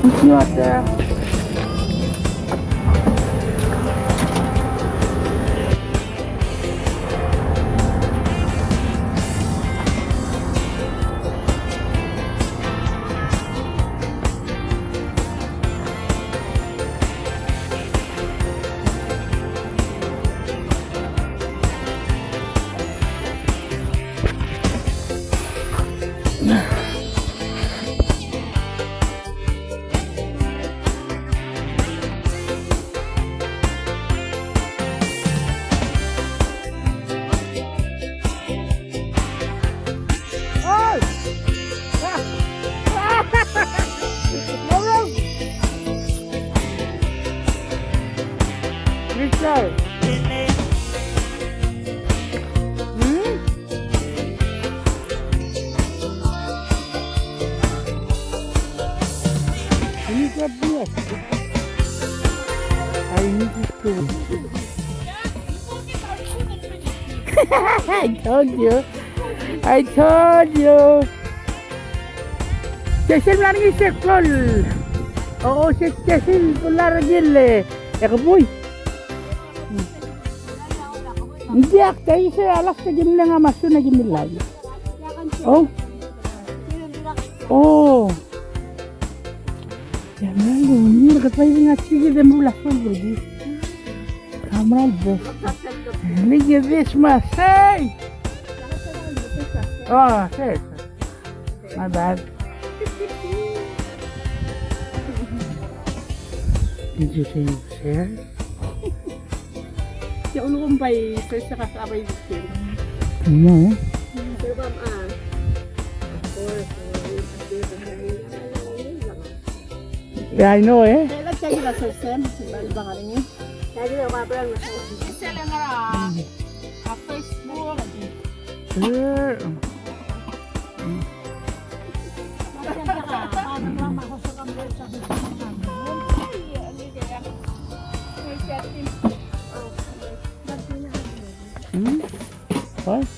It's not there. Richard. Ini got bless. I need this too. I told you. I told you. Cecil lagi sekol. Oo, si Cecil pula ragil eh. Ya kaboy. Hindi tayo siya alas na gimla nga maso na gimla. Oh. Oh. Ya malu, ni katay nga sige de mula sa budi. Kamera be. Look at this mas. Hey. Oh, hey. My bad. Did you say you share? Ya ulo kumpay sa kasabay dito. No. Pero ba Yeah, I know eh. Kaya lang tayo na sa sen, ba nga rin yun? Kaya dito ka pa lang sila nga a Facebook. Sure. What?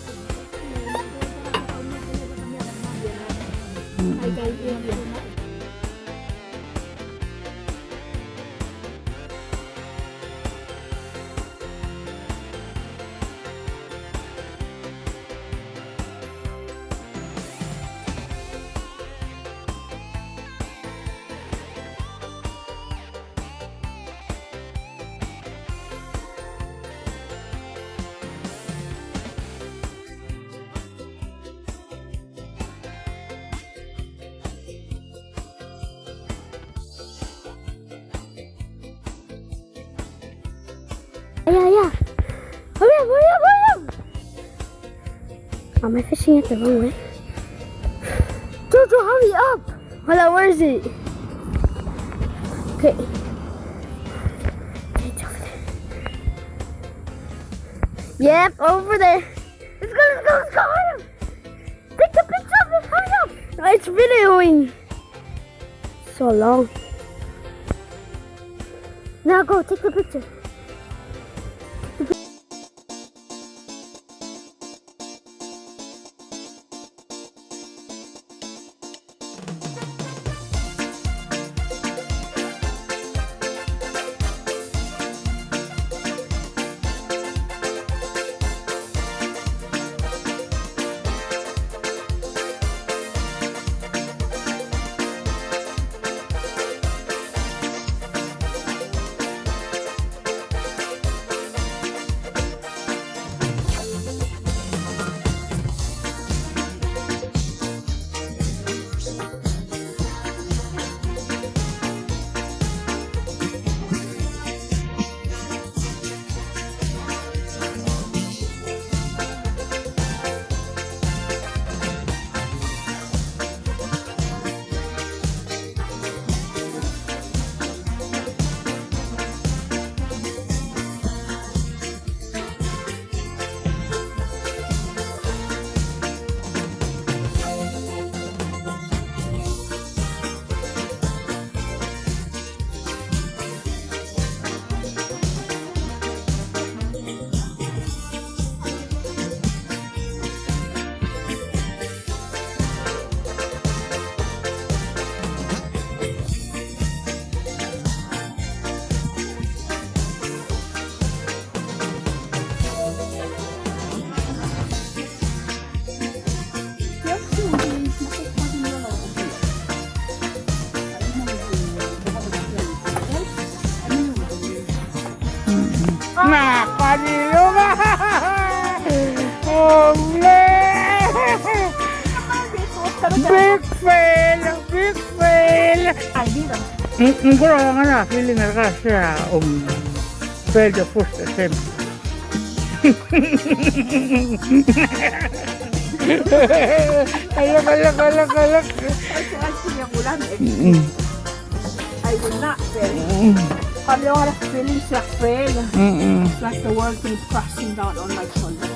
Yeah. Hurry up. Am I fishing it the wrong way? Jojo, hurry up. Hold on, where is it? Okay. It's over there. Yep, over there. Let's go. Hurry up. Take the picture of it. Hurry up. It's videoing. So long. Now go, take the picture. Big fail! Big fail! Ay, dito. Ang guro nga na, feeling na kasi fail the first attempt. Kalak. Actually, ang ulan. I will not fail. Pag yung harap feeling siya fail. It's like the world came crashing down on my shoulder.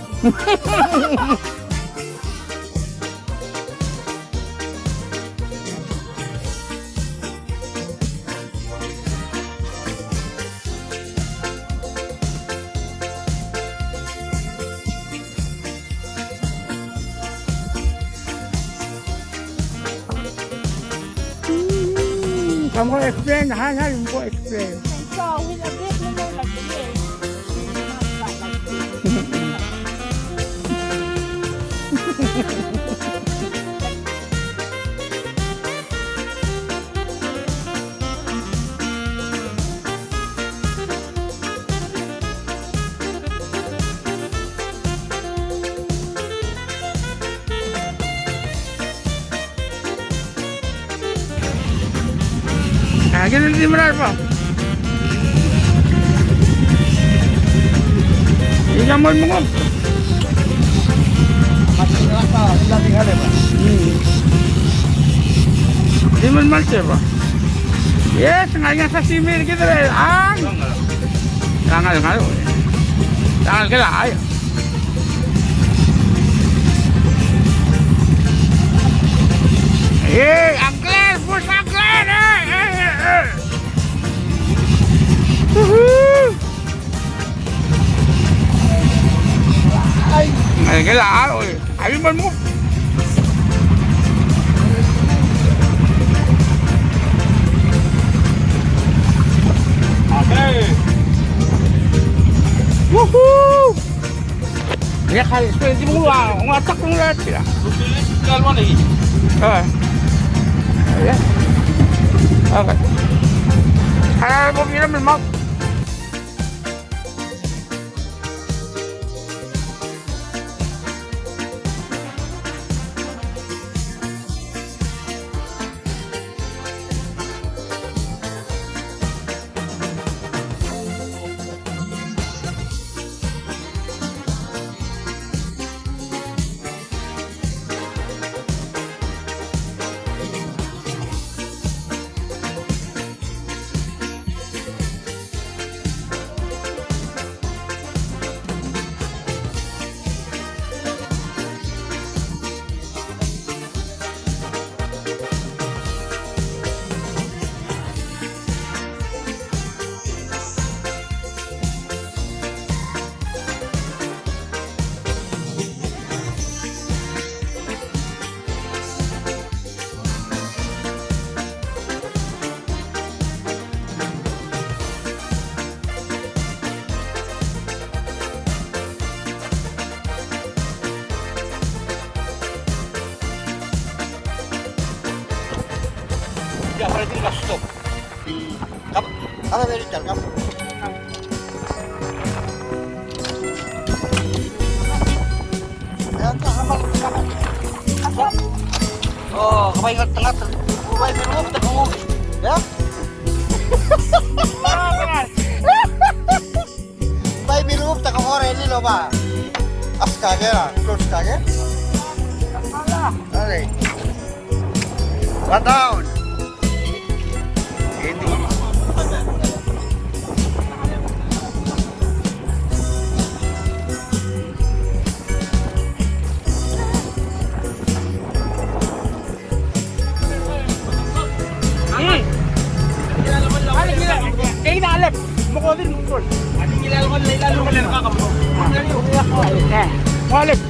Kamu ko explain, hal mo explain. So, with a bit more like this, not like this. Ganun din mo na po. Iyaman mo ko. Di man man siya ba? Yes, nga sa simil kita rin. Tangal. Tangal ka lang, ayaw. Eh, angkler! Push angkler! Ay, kailangan. Ayaw man mo. Okay. Woohoo! Ya kali, pwede mo lang. Umatak ng lahat sila. Kalma na Ayan. Okay. Kaya mo naman, Mark. Ya, para ti ka stop. Apa beri chal kam? Ya, kamal. Oh, kapay ka tengah. Kapay birup tak kamu. Ya? Kapay birup tak kamu ini loh, Pak. Aska gera, close kage. Alright. One down. Ini. Alep, mukha din mukha. Ano nilalaman na kakabro? Alep.